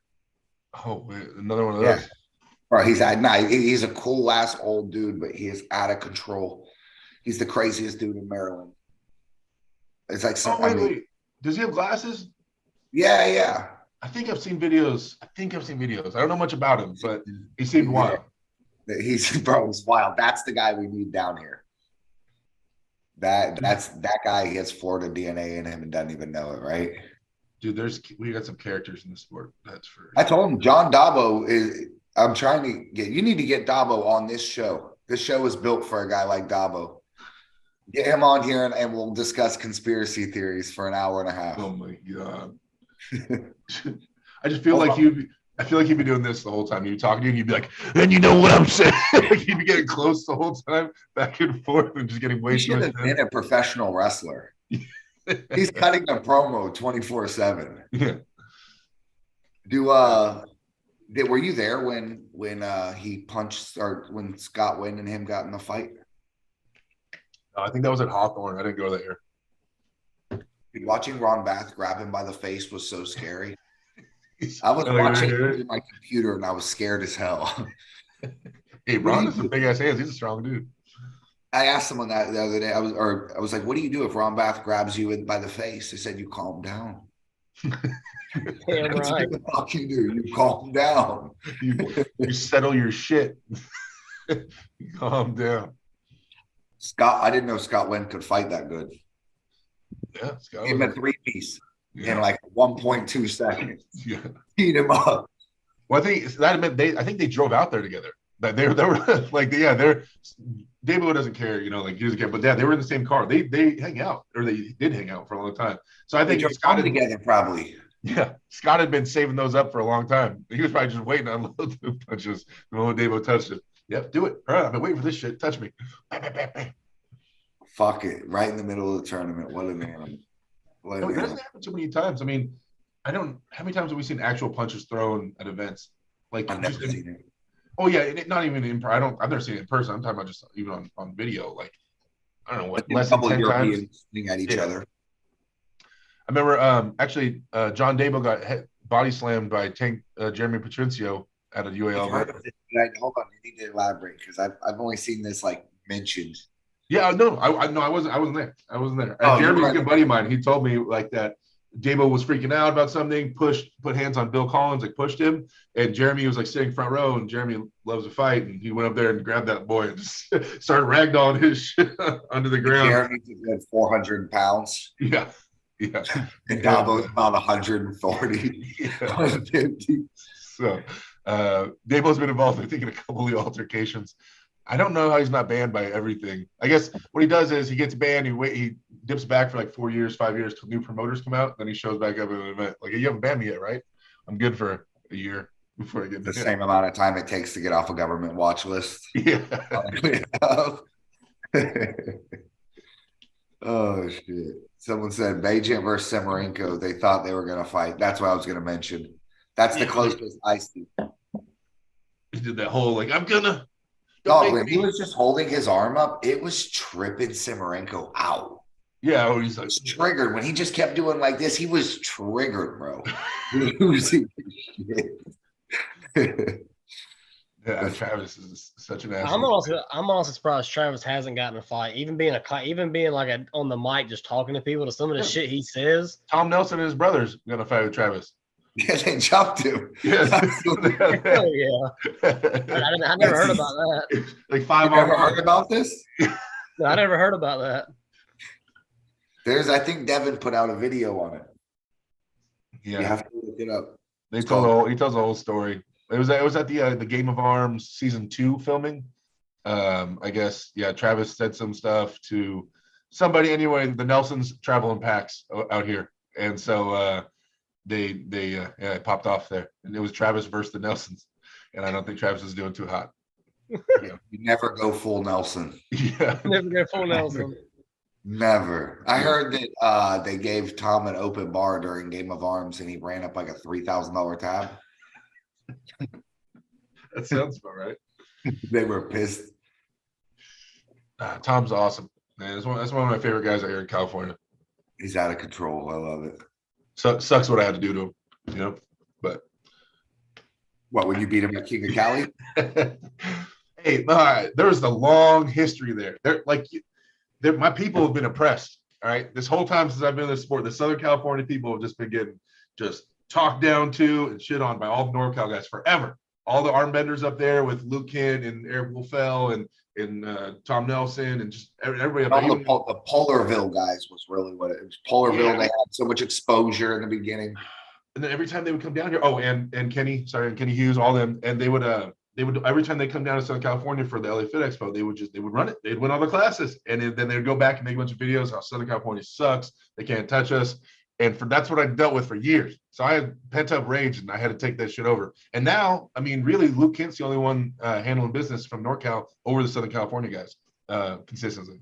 Oh, wait, another one of those. Yeah. Right, he's a cool ass old dude, but he is out of control. He's the craziest dude in Maryland. It's like wait. Does he have glasses? Yeah. I think I've seen videos. I don't know much about him, but he seemed wild. He's wild. That's the guy we need down here. That's that guy. He has Florida DNA in him and doesn't even know it, right? Dude, we got some characters in the sport. That's for. I told him John Dabo is. I'm trying to get. You need to get Dabo on this show. This show is built for a guy like Dabo. Get him on here and we'll discuss conspiracy theories for an hour and a half. Oh my god! I just feel like you'd be doing this the whole time. You'd be talking to you and you'd be like, and you know what I'm saying? Like he'd be getting close the whole time, back and forth, and just getting way too much. He should have been a professional wrestler. He's cutting a promo 24/7. Yeah. Were you there when he punched or when Scott Wynn and him got in the fight? I think that was at Hawthorne. I didn't go that year. Dude, watching Ron Bath grab him by the face was so scary. I was watching it on my computer and I was scared as hell. Hey, Ron has some big ass hands. He's a strong dude. I asked someone that the other day. I was like, "What do you do if Ron Bath grabs you by the face?" They said, "You calm down." Damn right. What the fuck you do? You calm down. You settle your shit. You calm down. Scott, I didn't know Scott Wynn could fight that good. Yeah, Scott. Give him a 3-piece in like 1.2 seconds. Yeah. Beat him up. Well, I think that meant I think they drove out there together. That they were like, they're David doesn't care, like he doesn't care. But yeah, they were in the same car. They hang out, or they did hang out for a long time. So I think Scott together probably. Yeah, Scott had been saving those up for a long time. He was probably just waiting to unload the punches the moment Davo touched it. Yep, do it. All right, I've been waiting for this shit. Touch me. Bang, bang, bang, bang. Fuck it. Right in the middle of the tournament. What an animal. It doesn't happen too many times. I mean, how many times have we seen actual punches thrown at events? Like, I've never seen it. Oh yeah, not even in. I've never seen it in person. I'm talking about just even on video. Like, I don't know what, less than 10 times at each other. I remember actually John Dabo got body slammed by Jeremy Patrincio at a UAL. Hold on, you need to elaborate because I've only seen this like mentioned. Yeah, no, I wasn't there. Jeremy's a good buddy of mine. He told me like that Dabo was freaking out about something, put hands on Bill Collins, like pushed him, and Jeremy was like sitting front row, and Jeremy loves to fight, and he went up there and grabbed that boy and just started ragdolling his shit under the ground. Jeremy's 400 pounds. Yeah. Yeah. And Dabo's about 140. Yeah. 150. So Dabo's been involved, I think, in a couple of altercations. I don't know how he's not banned by everything. I guess what he does is he gets banned, he dips back for like 4 years, 5 years till new promoters come out, then he shows back up at an event. Like, you haven't banned me yet, right? I'm good for a year before I get the same amount of time it takes to get off a government watch list. Yeah. Oh shit. Someone said Bajent versus Semerenko. They thought they were gonna fight. That's what I was gonna mention. That's the closest I see. He did that whole like, I'm gonna. No, when he was just holding his arm up, it was tripping Semerenko out. Yeah, he's like triggered. When he just kept doing like this, he was triggered, bro. Losing shit. Yeah, Travis is such an ass. I'm also surprised Travis hasn't gotten a fight. Even being like on the mic, just talking to people, to some of the shit he says. Tom Nelson and his brothers gonna fight with Travis. Yeah, they jumped him. Yes. Hell yeah. I never heard about that. Like 5 You never heard about this? No, I never heard about that. I think Devin put out a video on it. Yeah, you have to look it up. He tells the whole story. It was at the Game of Arms season 2 filming. I guess Travis said some stuff to somebody. Anyway, the Nelsons travel in packs out here, and so they popped off there, and it was Travis versus the Nelsons, and I don't think Travis is doing too hot. You never go full Nelson. Yeah, never go full Nelson. Never. I heard that they gave Tom an open bar during Game of Arms, and he ran up like a $3,000 tab. That sounds about right. They were pissed. Tom's awesome, man. That's one of my favorite guys out here in California. He's out of control. I love it. So sucks what I had to do to him, but what, when you beat him at King of Cali? Hey, there was a long history there. My people have been oppressed. All right, this whole time since I've been in this sport, the Southern California people have just been getting talked down to and shit on by all the NorCal guys forever. All the arm benders up there with Luke Kent and Eric Wolfell and Tom Nelson and just everybody up there. The Polarville guys was really what it was. Polarville, They had so much exposure in the beginning. And then every time they would come down here, and Kenny Hughes, all them, and they would every time they come down to Southern California for the LA Fit Expo, they would run it. They'd win all the classes, and then they'd go back and make a bunch of videos how Southern California sucks. They can't touch us. And that's what I dealt with for years. So I had pent up rage, and I had to take that shit over. And now, I mean, really, Luke Kent's the only one handling business from NorCal over the Southern California guys consistently.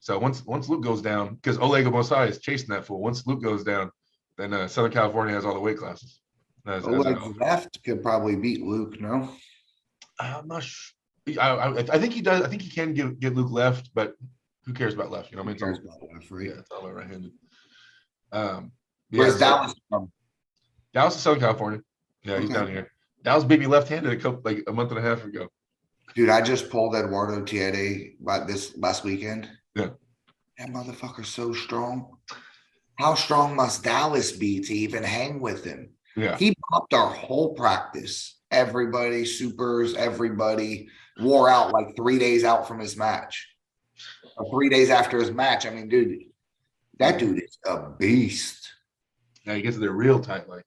So once Luke goes down, because Oleg Mosai is chasing that fool. Once Luke goes down, then Southern California has all the weight classes. Oleg left could probably beat Luke. No, I'm not sure. I think he does. I think he can get Luke left, but who cares about left? You know what I mean? It's all about right-handed. Where's Dallas from? Dallas is Southern California. Yeah, he's down here. Dallas beat me left-handed a month and a half ago. Dude, I just pulled Eduardo Tiede about this last weekend. Yeah. That motherfucker's so strong. How strong must Dallas be to even hang with him? Yeah. He popped our whole practice. Everybody, supers, everybody wore out like 3 days out from his match. Or 3 days after his match. I mean, dude, that dude is a beast. Yeah, he gets there real tight, like.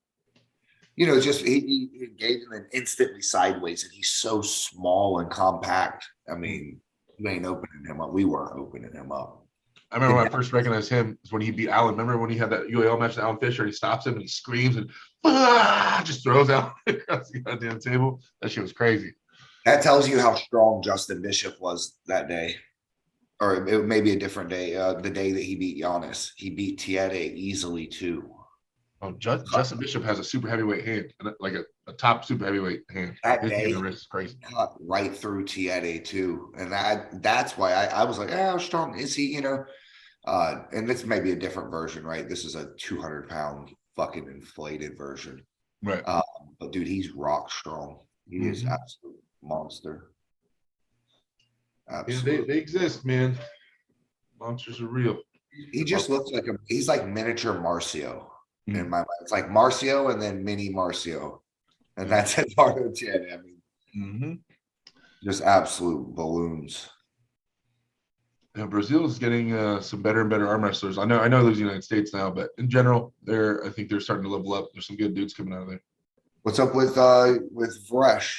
You know, just he engaged him instantly sideways, and he's so small and compact. I mean, you ain't opening him up. We weren't opening him up. I remember when I first recognized him was when he beat Allen. Remember when he had that UAL match with Alan Fisher? He stops him and he screams and just throws out across the goddamn table. That shit was crazy. That tells you how strong Justin Bishop was that day. Or it may be a different day. The day that he beat Giannis. He beat Tiede easily, too. Oh, Justin Bishop has a super heavyweight hand, like a top super heavyweight hand. That His day, hand is crazy. Cut right through Tiede, too. And that's why I was like, how strong is he, you know? And this may be a different version, right? This is a 200-pound fucking inflated version. Right. But, dude, he's rock strong. He is absolute monster. Absolutely. Yeah, they exist, man. Monsters are real. He just looks like he's like miniature Marcio in my mind. It's like Marcio and then mini Marcio. And that's Eduardo Tiede. I mean, just absolute balloons. Yeah, Brazil is getting some better and better arm wrestlers. I know it lives in the United States now, but in general, I think they're starting to level up. There's some good dudes coming out of there. What's up with Vresh?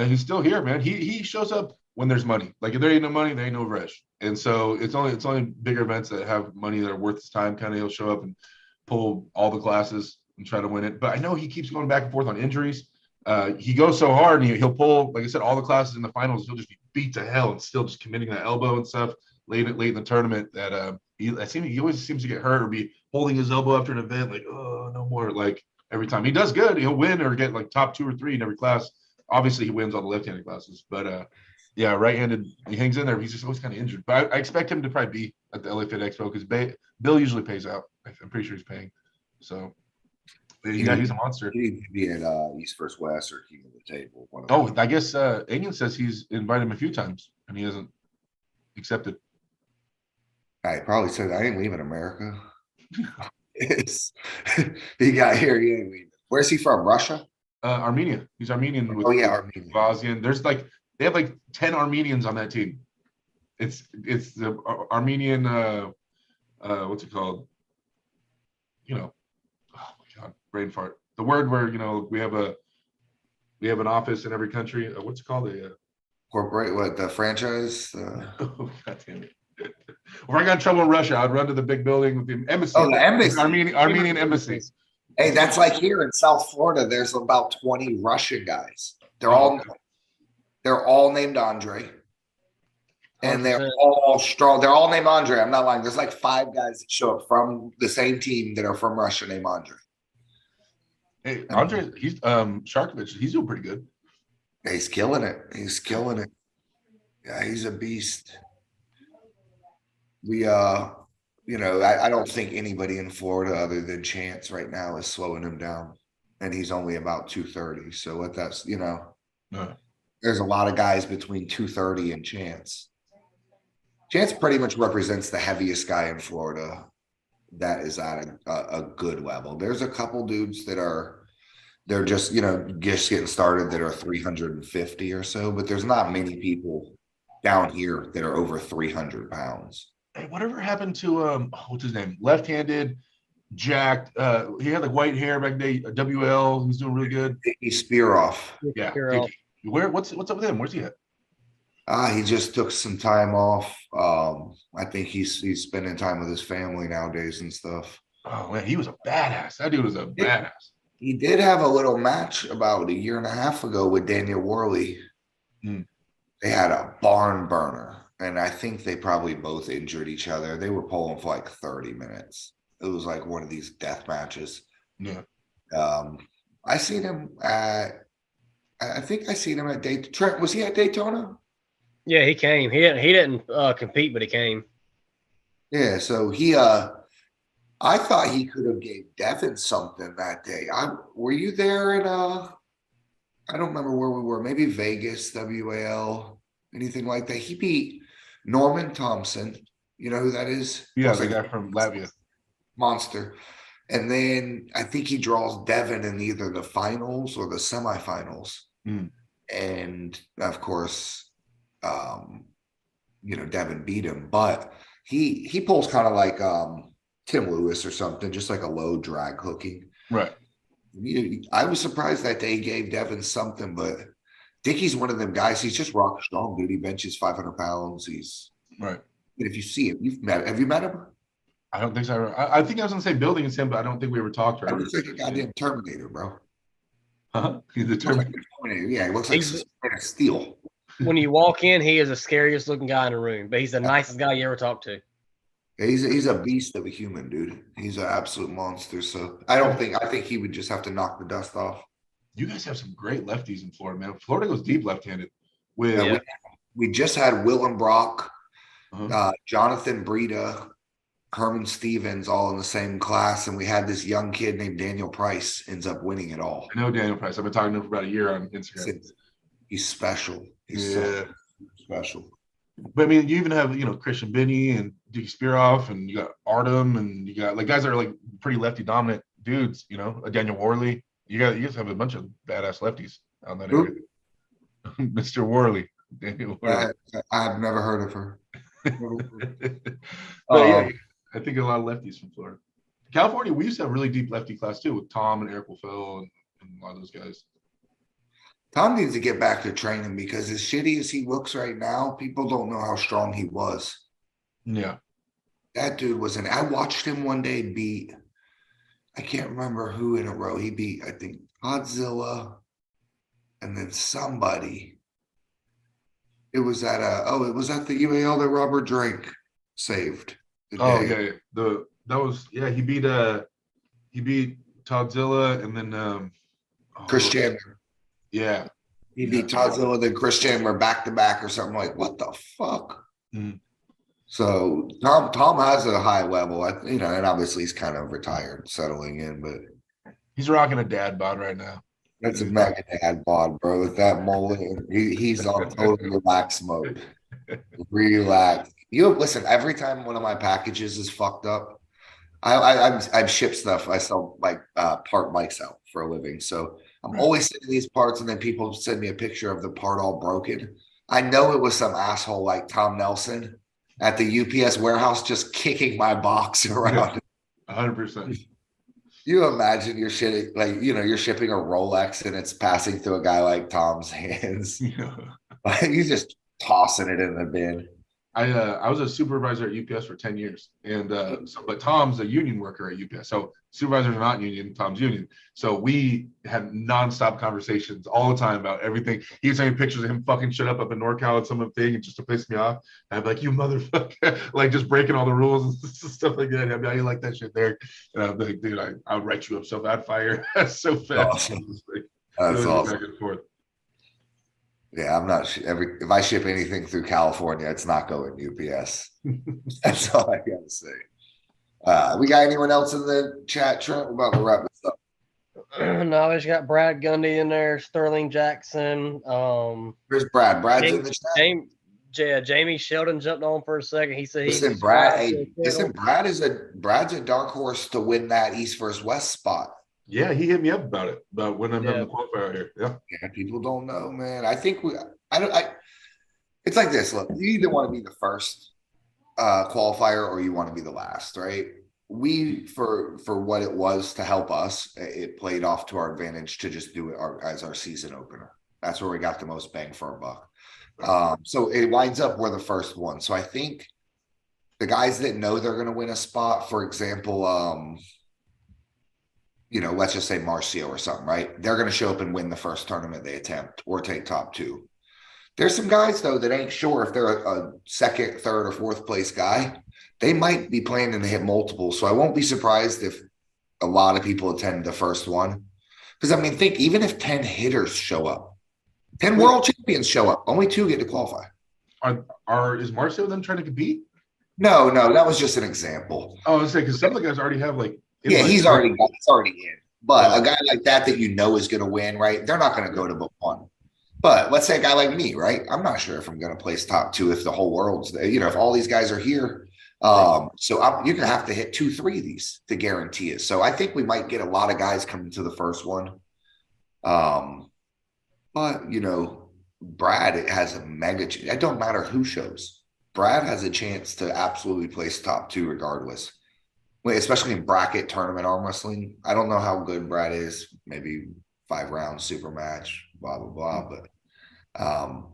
He's still here, man. He shows up when there's money. Like if there ain't no money, there ain't no Vresh. And so it's only bigger events that have money that are worth his time. Kind of he'll show up and pull all the classes and try to win it. But I know he keeps going back and forth on injuries. He goes so hard and he'll pull, like I said, all the classes in the finals. He'll just be beat to hell and still just committing that elbow and stuff late in the tournament. That he always seems to get hurt or be holding his elbow after an event. Like, oh, no more. Like every time he does good, he'll win or get like top 2 or 3 in every class. Obviously, he wins all the left-handed classes, but yeah, right-handed, he hangs in there. He's just always kind of injured. But I expect him to probably be at the LA Fit Expo because Bill usually pays out. I'm pretty sure he's paying. So, yeah, he's a monster. He needs to be at East First West or King of the Table. I guess Aiden says he's invited him a few times, and he hasn't accepted. I probably said, I ain't leaving America. He got here, he ain't leaving. Where's he from, Russia? Armenia. He's Armenian. Armenian. Bosnian. There's like they have like 10 Armenians on that team. It's the Armenian. What's it called? You know, oh my god, brain fart. The word where we have an office in every country. What's it called? Corporate? What, the franchise? Oh god damn it! If I got in trouble in Russia, I'd run to the big building with the embassy. Oh, the embassy. Armenian embassy. Hey, that's like here in South Florida. There's about 20 Russian guys. They're all named Andre, and they're all strong. They're all named Andre. I'm not lying. There's like 5 guys that show up from the same team that are from Russia named Andre. Hey, Andre, he's Sharkovich. He's doing pretty good. He's killing it. He's killing it. Yeah, he's a beast. I don't think anybody in Florida other than Chance right now is slowing him down. And he's only about 230. So what that's, there's a lot of guys between 230 and Chance. Chance pretty much represents the heaviest guy in Florida that is at a good level. There's a couple dudes that they're just getting started that are 350 or so, but there's not many people down here that are over 300 pounds. Hey, whatever happened to what's his name? Left-handed, jacked. He had like white hair back then. WL, who's doing really good. He's Spearoff. Yeah. What's up with him? Where's he at? He just took some time off. I think he's spending time with his family nowadays and stuff. Oh man, he was a badass. That dude was a badass. He did have a little match about a year and a half ago with Daniel Worley. They had a barn burner. And I think they probably both injured each other. They were pulling for like 30 minutes. It was like one of these death matches. Yeah. I seen him at Daytona. Trent, was he at Daytona? Yeah, he came. He didn't compete, but he came. Yeah, so I thought he could have gave Devin something that day. Were you there I don't remember where we were. Maybe Vegas, WAL, anything like that. He beat Norman Thompson. You know who that is? Yeah, Looks the like guy from Latvia. monster. And then I think he draws Devin in either the finals or the semifinals. Mm. And of course, Devin beat him, but he pulls kind of like Tim Lewis or something, just like a low drag hooking. Right. I was surprised that they gave Devin something, but Dickie's one of them guys. He's just rock strong, dude. He benches 500 pounds. He's right. If you see him, have you met him? I don't think so. I think I was gonna say building is him, but I don't think we ever talked to her. He looks like a goddamn Terminator, bro. Huh? He's a Terminator. Yeah, he looks like steel. When you walk in, he is the scariest looking guy in the room, but he's the nicest guy you ever talked to. He's a beast of a human, dude. He's an absolute monster. So I think he would just have to knock the dust off. You guys have some great lefties in Florida, man. Florida goes deep left-handed. With we just had Willem Brock, Jonathan Breida, Herman Stevens all in the same class, and we had this young kid named Daniel Price ends up winning it all. I know Daniel Price. I've been talking to him for about a year on Instagram. He's special. He's so special. But I mean, you even have Christian Binney and Deke Spearoff, and you got Artem, and you got like guys that are like pretty lefty dominant dudes. Daniel Worley. You guys have a bunch of badass lefties on that area. Mr. Worley, Daniel Worley. I've never heard of her. But yeah, I think a lot of lefties from Florida. California, we used to have really deep lefty class too, with Tom and Eric Wilfell and a lot of those guys. Tom needs to get back to training because as shitty as he looks right now, people don't know how strong he was. Yeah. That dude I watched him one day beat, I can't remember who in a row. He beat, I think, Godzilla and then somebody. It was at the UAL that Robert Drake saved. Okay. He beat Todzilla and then Chris Chandler. Yeah. He beat Todzilla, then Chris Chandler back to back or something. Like, what the fuck? Mm. So Tom has a high level, and obviously he's kind of retired, settling in, but he's rocking a dad bod right now. That's a mega dad bod, bro. With that mullet, he's on total relax mode. Relax. Listen. Every time one of my packages is fucked up, I ship stuff. I sell part mics out for a living, so I'm always sending these parts, and then people send me a picture of the part all broken. I know it was some asshole like Tom Nelson at the UPS warehouse just kicking my box around. 100%. You imagine you're shipping you're shipping a Rolex and it's passing through a guy like Tom's hands. Yeah. He's just tossing it in the bin. I was a supervisor at UPS for 10 years. And but Tom's a union worker at UPS. So supervisors are not union, Tom's union. So we had nonstop conversations all the time about everything. He would send me pictures of him fucking shit up in NorCal at some thing and just to piss me off. And I'd be like, you motherfucker, like just breaking all the rules and stuff like that. I'd be like, you like that shit there? And I'd be like, dude, I would write you up so bad fire. So fast. Awesome. That's awesome. Back and forth. Yeah, I'm not if I ship anything through California, it's not going UPS. That's all I gotta say. We got anyone else in the chat, Trent? We're about to wrap this up. No, we just got Brad Gundy in there, Sterling Jackson. Where's Brad? Brad's in the chat. Jamie Sheldon jumped on for a second. He said, "Listen, Brad. Brad's a dark horse to win that East versus West spot." Yeah, he hit me up about it, about when I'm having the qualifier here. Yeah, people don't know, man. I think it's like this. Look, you either want to be the first qualifier or you want to be the last, right? We, for what it was to help us, it played off to our advantage to just do it as our season opener. That's where we got the most bang for our buck. So it winds up we're the first one. So I think the guys that know they're going to win a spot, for example, let's just say Marcio or something, right? They're going to show up and win the first tournament they attempt or take top two. There's some guys, though, that ain't sure if they're a second, third, or fourth place guy. They might be planning to hit multiple. So I won't be surprised if a lot of people attend the first one. Because, think even if 10 hitters show up, 10 world champions show up, only 2 get to qualify. Is Marcio them trying to compete? No, that was just an example. Oh, I was saying, because some of the guys already have he's already in. But a guy like that you know is going to win, right? They're not going to go to but one. But let's say a guy like me, right? I'm not sure if I'm going to place top 2 if the whole world's there. You know, if all these guys are here. So you're going to have to hit 2, 3 of these to guarantee it. So I think we might get a lot of guys coming to the first one. But, you know, Brad has a mega – it don't matter who shows. Brad has a chance to absolutely place top 2 regardless. Especially in bracket tournament arm wrestling. I don't know how good Brad is. Maybe 5 rounds super match, blah, blah, blah. But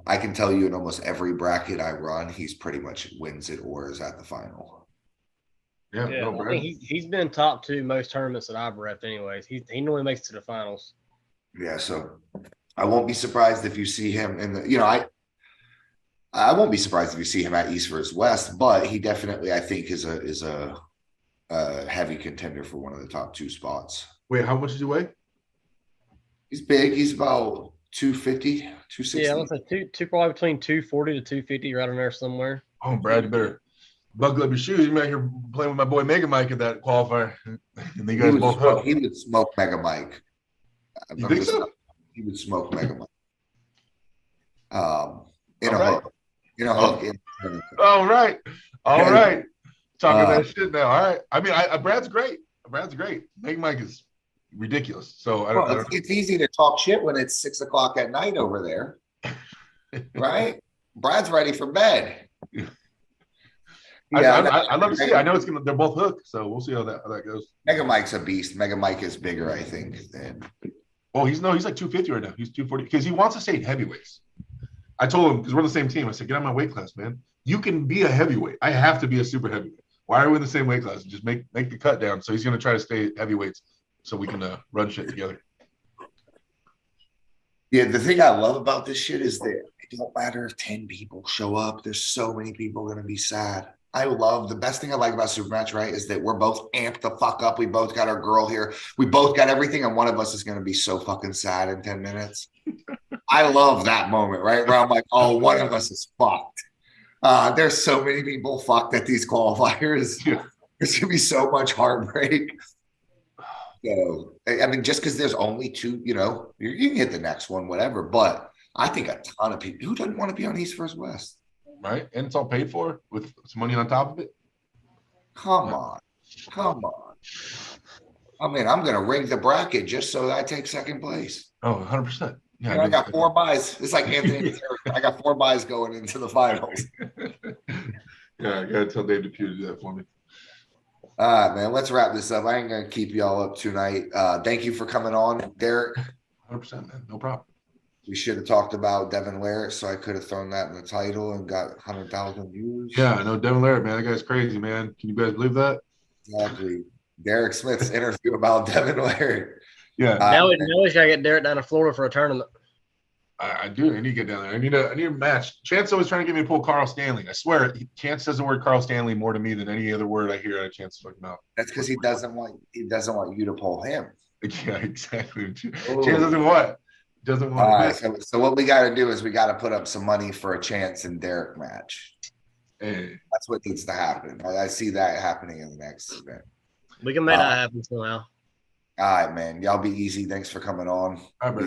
I can tell you in almost every bracket I run, he's pretty much wins it or is at the final. Yeah, no, I mean, he's been top 2 most tournaments that I've reffed anyways. He normally makes it to the finals. Yeah, so I won't be surprised if you see him in the, you know, I won't be surprised if you see him at East versus West, but he definitely, I think, is a heavy contender for one of the top 2 spots. Wait, how much does he weigh? He's big. He's about 250, 260. Yeah, let's say two probably between 240 to 250, right in there somewhere. Oh, Brad, you better buckle up your shoes. You're out here playing with my boy Mega Mike at that qualifier. And you guys both hooked. He would smoke Mega Mike. You think so? He would smoke Mega Mike. In a hook. All right. All right. Talking that shit now. All right. I mean, Brad's great. Brad's great. Mega Mike is ridiculous. So I don't know. It's easy to talk shit when it's 6 o'clock at night over there. Right? Brad's ready for bed. Yeah, I'd love to see it. I know they're both hooked, so we'll see how that goes. Mega Mike's a beast. Mega Mike is bigger, I think, than he's like 250 right now. He's 240 because he wants to stay heavyweights. I told him, because we're on the same team, I said, get out of my weight class, man. You can be a heavyweight. I have to be a super heavyweight. Why are we in the same weight class? Just make the cut down. So he's going to try to stay heavyweights so we can run shit together. Yeah, the thing I love about this shit is that it don't matter if 10 people show up. There's so many people going to be sad. The best thing I like about Supermatch, right, is that we're both amped the fuck up. We both got our girl here. We both got everything, and one of us is going to be so fucking sad in 10 minutes. I love that moment, right, where I'm like, oh, one of us is fucked. There's so many people fucked at these qualifiers. Yeah. There's going to be so much heartbreak. So, I mean, just because there's only 2, you know, you can hit the next one, whatever. But I think a ton of people, who doesn't want to be on East versus West? Right? And it's all paid for with some money on top of it. Come on. I mean, I'm going to ring the bracket just so that I take second place. Oh, 100%. Yeah, you know, I got 4 buys. It's like Anthony. I got 4 buys going into the finals. Yeah, I got to tell Dave Depew to do that for me. All right, man. Let's wrap this up. I ain't going to keep y'all up tonight. Thank you for coming on, Derek. 100%, man. No problem. We should have talked about Devin Larrett, so I could have thrown that in the title and got 100,000 views. Yeah, I know Devin Larrett, man. That guy's crazy, man. Can you guys believe that? Exactly. Derek Smith's interview about Devin Larrett. Yeah. Now we gotta get Derek down to Florida for a tournament. I do. I need to get down there. I need a match. Chance always trying to get me to pull Carl Stanley. I swear, Chance says the word Carl Stanley more to me than any other word I hear out of Chance's fucking mouth. That's because he doesn't want you to pull him. Yeah, exactly. Chance doesn't what? Doesn't want to. So what we got to do is we got to put up some money for a Chance and Derek match. Hey. That's what needs to happen. I see that happening in the next event. We can make that happen somehow. All right, man. Y'all be easy. Thanks for coming on. All right,